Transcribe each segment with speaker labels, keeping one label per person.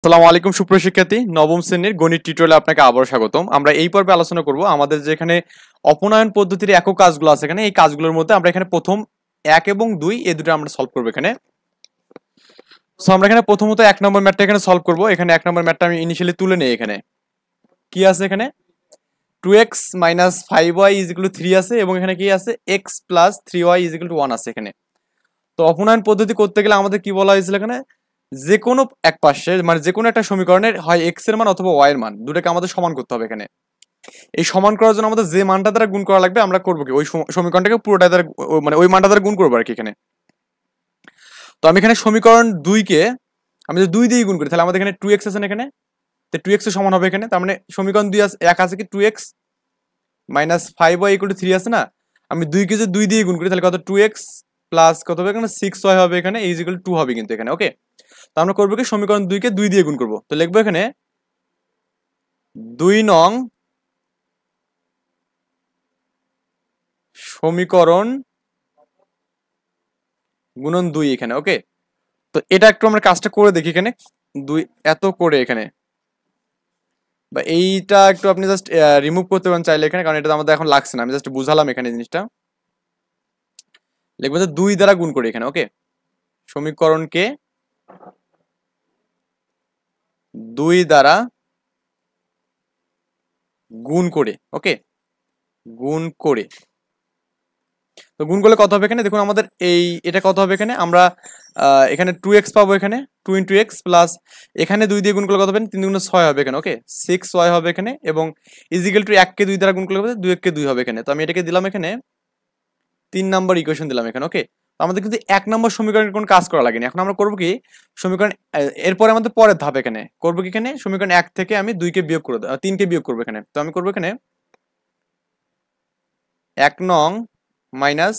Speaker 1: আসসালামু আলাইকুম সুপ্রিয় শিক্ষার্থী, নবম শ্রেণীর গণিত টিউটোরিয়ালে আপনাকে আবারও স্বাগতম। আমরা এই পর্বে আলোচনা করব আমাদের যেখানে অপনয়ন পদ্ধতির একক কাজগুলো আছে এখানে, এই কাজগুলোর মধ্যে আমরা এখানে প্রথম 1 এবং 2 এই দুটো আমরা সলভ করব এখানে। সো আমরা এখানে প্রথমত 1 নম্বর ম্যাথটা এখানে সলভ করব। এখানে 1 নম্বর ম্যাথটা আমি ইনিশিয়ালি তুলে নেই। এখানে কি আছে, এখানে 2x - 5y = 3 আছে এবং এখানে কি আছে x + 3y = 1 আছে এখানে। তো অপনয়ন পদ্ধতি করতে গেলে আমাদের কি বলা হয়েছিল এখানে, যে কোনো এক পাশে মানে যে কোনো একটা সমীকরণের হয় x এর মান অথবা y এর মান দুটোকে আমাদের সমান করতে হবে এখানে। এই সমান করার জন্য আমাদের যে মানটা দ্বারা গুণ করা লাগবে আমরা করবো কি, ওই সমীকরণটাকে পুরোটা দ্বারা মানে ওই মানটা দ্বারা গুণ করবো আর কি এখানে। তো আমি এখানে সমীকরণ 2 কে আমি যদি 2 দিয়ে গুণ করি তাহলে আমাদের এখানে 2x আছে না এখানে, তো 2x এর সমান হবে এখানে। তার মানে সমীকরণ 2 আছে, এক আছে কি 2x - 5y = 3 আছে না, আমি 2 কে যদি 2 দিয়ে গুণ করি তাহলে কত 2x প্লাস কত হবে এখানে 6y হবে এখানে, = 2 হবে কিন্তু এখানে। ওকে, তো আমরা করবো কি সমীকরণ 2 কে 2 দিয়ে গুণ করবো। তো লিখবো এখানে 2 নং সমীকরণ গুণন 2 এখানে। ওকে, তো এটা একটু আমরা কাজটা করে দেখি এখানে। 2 এত করে এখানে বা এইটা একটু আপনি জাস্ট রিমুভ করতে পারেন চাইলে এখানে, কারণ এটা আমাদের এখন লাগছে না। আমি জাস্ট বুঝালাম এখানে জিনিসটা। লিখবো যে 2 দ্বারা গুণ করি এখানে। ওকে, সমীকরণকে 2 দ্বারা গুণ করে। ওকে, গুণ করে, তো গুণ করলে কত হবে এখানে দেখুন আমাদের এটা কত হবে এখানে, আমরা এখানে 2x পাবো এখানে, 2 × x প্লাস এখানে 2 দিয়ে গুণ করলে কত হবে 3 × 6 হবে এখানে। ওকে, 6y হবে এখানে এবং = 1 কে 2 দ্বারা গুণ করলে 2 × 2 হবে এখানে। তো আমি এটাকে দিলাম এখানে 3 নাম্বার ইকুয়েশন দিলাম এখানে। ওকে, তো আমাদের কিন্তু 1 নম্বর সমীকরণের কোনো কাজ করা লাগেনি। এখন আমরা করবো কি সমীকরণ এরপরে আমাদের পরের ধাপ এখানে করবো কি, এখানে সমীকরণ 1 থেকে আমি 2 কে বিয়োগ করে 3 কে বিয়োগ করবো এখানে। তো আমি করবো এখানে 1 নং মাইনাস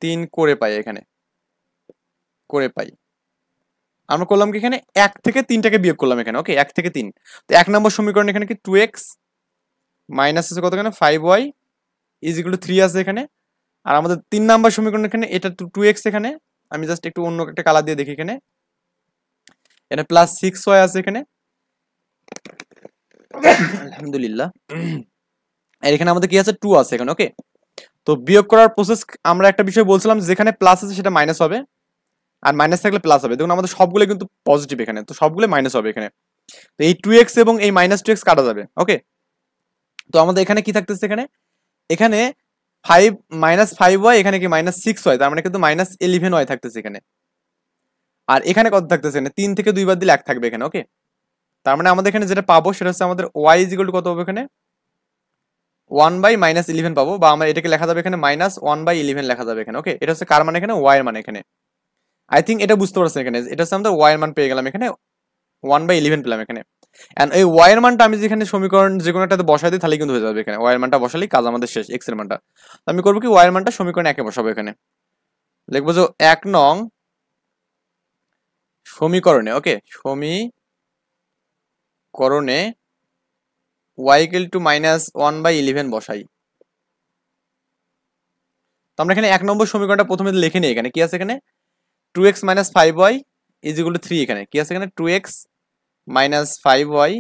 Speaker 1: 3 করে পাই এখানে, করে পাই আমরা করলাম কি এখানে 1 থেকে 3টাকে বিয়োগ করলাম এখানে। ওকে, 1 থেকে 3, তো 1 নম্বর সমীকরণ এখানে কি 2x মাইনাস আছে কত এখানে 5y = 3 আছে এখানে। আর আমাদের 3 নাম্বার সমীকরণ এখানে এটা 2x এখানে, আমি জাস্ট একটু অন্য একটা কালার দিয়ে দেখি এখানে, এটা প্লাস 6y আছে এখানে। আলহামদুলিল্লাহ, আর এখানে আমাদের কি আছে 2 আছে এখানে। ওকে, তো বিয়োগ করার প্রসেস আমরা একটা বিষয় বলছিলাম, যেখানে প্লাস আছে সেটা মাইনাস হবে আর মাইনাস থাকলে প্লাস হবে। দেখুন আমাদের সবগুলো কিন্তু পজিটিভ এখানে, তো সবগুলো মাইনাস হবে এখানে। তো এই 2x এবং এই -2x কাটা যাবে। ওকে, তো আমাদের এখানে কি থাকতেছে এখানে, এখানে 5 -5y এখানে কি -6y, তার মানে কিন্তু -11y থাকতেছে এখানে। আর এখানে কত থাকতেছে এখানে 3 থেকে 2 বাদ দিলে 1 থাকবে এখানে। ওকে, তার মানে আমাদের এখানে যেটা পাবো সেটা হচ্ছে আমাদের y = কত হবে এখানে 1/-11 পাবো, বা আমরা এটাকে লেখা যাবে এখানে -1/11 লেখা যাবে এখানে। ওকে, এটা হচ্ছে কার মানে এখানে y এর মানে এখানে। আই থিঙ্ক এটা বুঝতে পারছেন এখানে, এটা হচ্ছে আমাদের y এর মান পেয়ে গেলাম এখানে, 1/11 পেলাম এখানে। এন্ড এই y এর মানটা আমি যেখানে সমীকরণ যে কোনো একটাতে বসাই দিই তাহলে কিন্তু হয়ে যাবে এখানে, y এর মানটা বসালেই কাজ আমাদের শেষ। x এর মানটা তো আমি করবো কি y এর মানটা সমীকরণ 1 এ বসাবো এখানে। লিখবো যে 1 নং সমীকরণে, ওকে সমীকরণে y = -1/11 বসাই। তো আমরা এখানে 1 নম্বর সমীকরণটা প্রথমে লিখে নিই। এখানে কি আছে এখানে 2x - 5y = 3 এখানে কি আছে এখানে 2x - 5y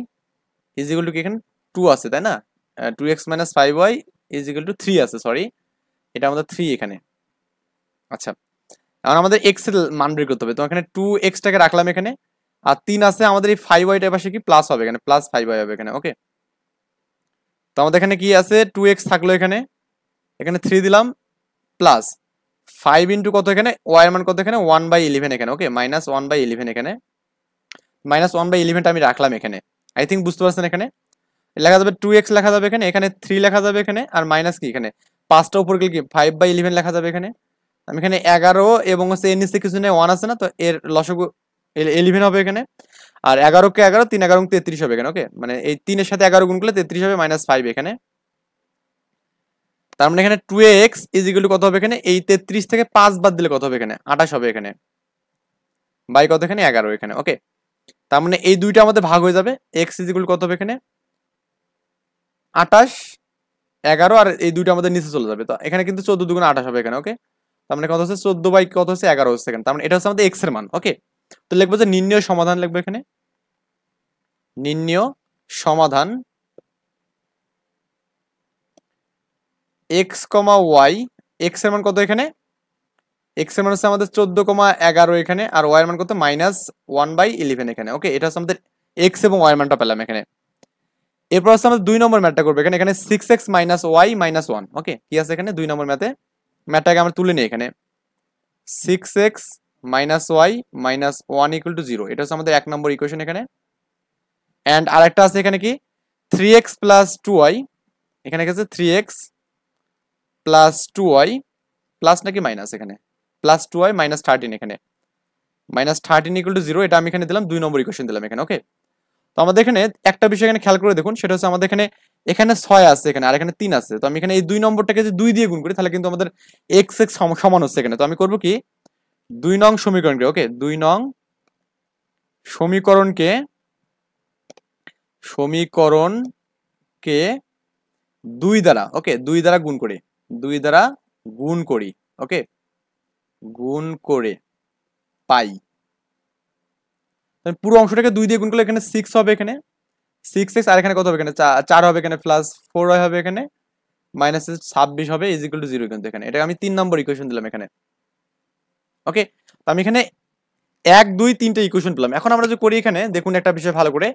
Speaker 1: = কি এখানে 2 আছে তাই না, 2x - 5y = 3 আছে, সরি এটা আমাদের 3 এখানে। আচ্ছা, এখন আমাদের x এর মান বের করতে হবে। তো এখানে 2x টাকে রাখলাম এখানে, আর 3 আছে আমাদের এই 5y টার পাশে কি প্লাস হবে এখানে, প্লাস 5y হবে এখানে। ওকে, তো আমাদের এখানে কি আছে 2x থাকলো এখানে, এখানে 3 দিলাম প্লাস 5 ইন্টু কত এখানে y এর মান কত এখানে 1/11 এখানে। ওকে, -1/11 এখানে, -1/11টা আমি রাখলাম এখানে। আই থিঙ্ক বুঝতে পারছেন এখানে লেখা যাবে 2x লেখা যাবে এখানে, এখানে 3 লেখা যাবে এখানে, আর মাইনাস কি এখানে 5টা উপর গেলে কি 5/11 লেখা যাবে এখানে। আমি এখানে 11 এবং হচ্ছে এর নিচে কিছু নেই 1 আছে না, তো এর লসাগু 11 হবে এখানে। আর 11 কে 11 3 11 33 হবে এখানে। ওকে, মানে এই 3 এর সাথে 11 গুণ করলে 33 হবে -5 এখানে। তার মানে এখানে 2x = কত হবে এখানে, এই 33 থেকে 5 বাদ দিলে কত হবে এখানে 28 হবে এখানে, বাই কত এখানে 11 এখানে। ওকে, তার মানে এই দুইটা আমাদের ভাগ হয়ে যাবে, x = কত হবে এখানে 28 11, আর এই দুইটা আমাদের নিচে চলে যাবে। তো এখানে কিন্তু 14 × 2 = 28 হবে এখানে। ওকে, তার মানে কত হচ্ছে 14 বাই কত হচ্ছে 11 হচ্ছে এখানে, তার মানে এটা হচ্ছে আমাদের x এর মান। ওকে, তো লিখবো যে নির্ণয় সমাধান, লিখবো এখানে নির্ণয় সমাধান x, y, x এর মান কত এখানে, x এর মান হচ্ছে আমাদের 14,11 এখানে, আর y এর মান কত -1/11 এখানে। ওকে, এটা হচ্ছে আমাদের x এবং y এর মানটা পেলাম এখানে। এরপর হচ্ছে আমাদের 2 নম্বর ম্যাথটা করবো এখানে 6x - y - 1। ওকে, কি আছে এখানে 2 নম্বর ম্যাথটাকে আমরা তুলে নিই এখানে 6x - y - 1 = 0। এটা হচ্ছে আমাদের 1 নম্বর ইকুয়েশন এখানে। এন্ড আরেকটা আছে এখানে কি 3x + 2y, এখানে কি আছে 3x + 2y প্লাস নাকি মাইনাস, এখানে +2y - 13 এখানে -13 = 0। এটা আমি এখানে দিলাম 2 নম্বর ইকুয়েশন দিলাম এখানে। ওকে, তো আমাদের এখানে একটা বিষয় এখানে খেয়াল করে দেখুন, সেটা হচ্ছে আমাদের এখানে এখানে 6 আছে এখানে, আর এখানে 3 আছে। তো আমি এখানে এই 2 নম্বরটাকে যদি 2 দিয়ে গুণ করি তাহলে কিন্তু আমাদের x সমান হচ্ছে এখানে। তো আমি করব কি 2 নং সমীকরণকে, ওকে 2 নং সমীকরণকে 2 দ্বারা, ওকে 2 দ্বারা গুণ করি, 2 দ্বারা গুণ করি, ওকে গুণ করে পাই। পুরো অংশটাকে 2 দিয়ে গুণ করলে এখানে 6 হবে, এখানে 6x, আর এখানে কত হবে এখানে 4 হবে এখানে, প্লাস 4y হবে এখানে, মাইনাস 26 হবে = 0 কিন্তু এখানে। এটা আমি 3 নম্বর ইকুয়েশন দিলাম এখানে। ওকে, তো আমি এখানে 1 2 3টে ইকুয়েশন পেলাম। এখন আমরা যদি করি এখানে দেখুন একটা বিষয় ভালো করে,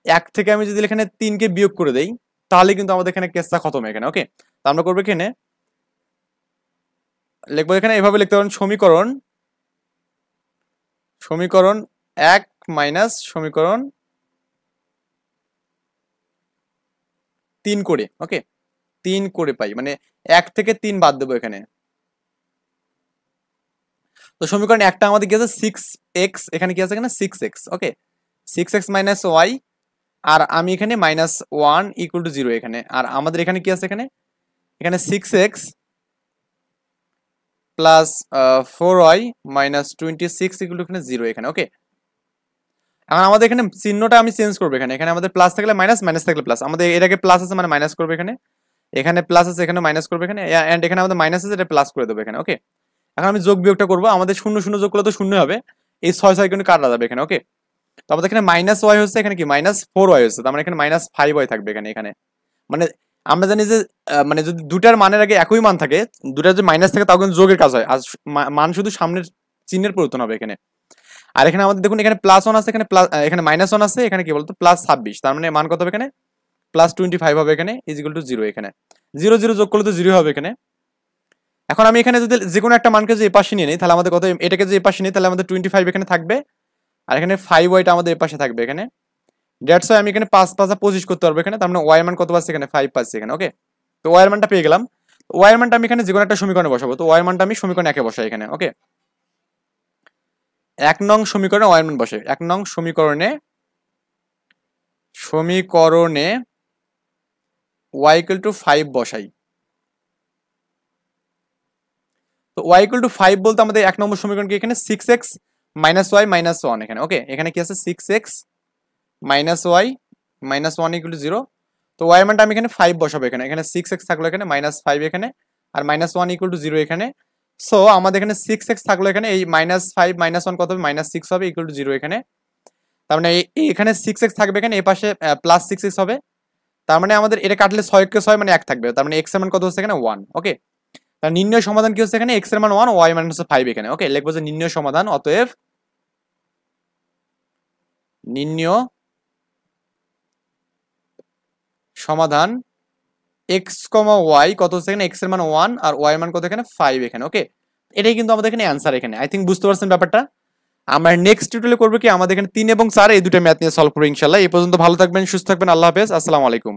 Speaker 1: 1 থেকে আমি যদি এখানে 3 কে বিয়োগ করে দেই তাহলে কিন্তু আমাদের এখানে কেসটা খতম এখানে। ওকে, তো আমরা করব এখানে লিখবো এখানে এভাবে লিখতে পারেন সমীকরণ 1 মাইনাস সমীকরণ 3 করে, ওকে 3 করে পাই, মানে 1 থেকে 3 বাদ দেবো এখানে। তো সমীকরণ একটা আমাদের কি আছে 6x, এখানে কি আছে এখানে 6x, ওকে 6x - y, আর আমি এখানে -1 = 0 এখানে। আর আমাদের এখানে কি আছে এখানে 6x প্লাস 4y - 26 = এখানে 0 এখানে। ওকে, এখন আমাদের এখানে চিহ্নটা আমি চেঞ্জ করবো এখানে, এখানে আমাদের প্লাস থাকলে মাইনাস, মাইনাস থাকলে প্লাস, আমাদের এটাকে প্লাস আছে মানে মাইনাস করবো এখানে, এখানে প্লাস আছে এখানে মাইনাস করবো এখানে, এন্ড এখানে আমাদের মাইনাস আছে এটা প্লাস করে দেবো এখানে। ওকে, এখন আমি যোগ বিয়োগটা করবো, আমাদের 0 0 যোগ করলে তো 0 হবে, এই 6 6 কিন্তু কাটা যাবে এখানে। ওকে, তো আমাদের এখানে -y হচ্ছে, এখানে কি -4y হচ্ছে, তার মানে এখানে -5y থাকবে এখানে। এখানে মানে আমরা জানি যে মানে যদি দুটার মানের আগে একই মান থাকে, দুটার যদি মাইনাস থাকে তাও কিন্তু যোগের কাজ হয়, আর মান শুধু সামনের চিহ্নের পরিবর্তন হবে এখানে। আর এখানে আমাদের দেখুন এখানে +1 আছে, এখানে এখানে -1 আছে, এখানে কি বলতো +26, তার মানে মান কত হবে এখানে +25 হবে এখানে = 0 এখানে। 0 0 যোগ করলে তো 0 হবে এখানে। এখন আমি এখানে যদি যে কোনো একটা মানকে যে এই পাশে নিয়ে নিই তাহলে আমাদের কত, এটাকে যে এই পাশে নিই তাহলে আমাদের 25 এখানে থাকবে, আর এখানে 5y আমাদের এই পাশে থাকবে এখানে। দ্যাটস ওয়াই আমি এখানে 5 5 25 করতে পারবো এখানে, তার মানে y এর মান কত পাচ্ছি এখানে 5 পাচ্ছি এখানে। ওকে, তো y এর মানটা পেয়ে গেলাম। y এর মানটা আমি এখানে যে কোনো একটা সমীকরণে বসাবো, তো y এর মানটা আমি সমীকরণ 1 এ বসাই এখানে। ওকে, 1 নং সমীকরণে y এর মান বসে, 1 নং সমীকরণে y = 5 বসাই। তো y = 5 বলতে আমাদের 1 নম্বর সমীকরণ কি এখানে 6x - y - 1 এখানে। ওকে, এখানে কি আছে 6x - y - 1 = 0। তো y এর মানটা আমি এখানে 5 বসাবো এখানে, এখানে 6x থাকলো এখানে, -5 এখানে, আর -1 = 0 এখানে। সো আমাদের এখানে 6x থাকলো এখানে, এই -5 - 1 কত হবে -6 হবে = 0 এখানে। তার মানে এখানে 6x থাকবে এখানে, এই পাশে +6x হবে, তার মানে আমাদের এটা কাটলে 6 কে 6 মানে 1 থাকবে, তার মানে x এর মান কত হচ্ছে এখানে 1। ওকে, তার নির্ণয় সমাধান কি হচ্ছে এখানে x এর মান 1, y এর মান হচ্ছে 5 এখানে। ওকে, লিখবো যে নির্ণয় সমাধান, অতএব নির্ণয় সমাধান x, y কত হচ্ছে এখানে, x এর মান 1 আর y এর মান কত এখানে 5 এখানে। ওকে, এটাই কিন্তু আমাদের এখানে অ্যানসার এখানে। আই থিংক বুঝতে পারছেন ব্যাপারটা। আমরা নেক্সট টিউটোরিয়ালে করবো কি আমাদের এখানে 3 এবং 4 এই দুটো ম্যাথ নিয়ে সলভ করবো ইনশাআল্লাহ। এই পর্যন্ত ভালো থাকবেন, সুস্থ থাকবেন, আল্লাহ হাফেজ, আসসালামু আলাইকুম।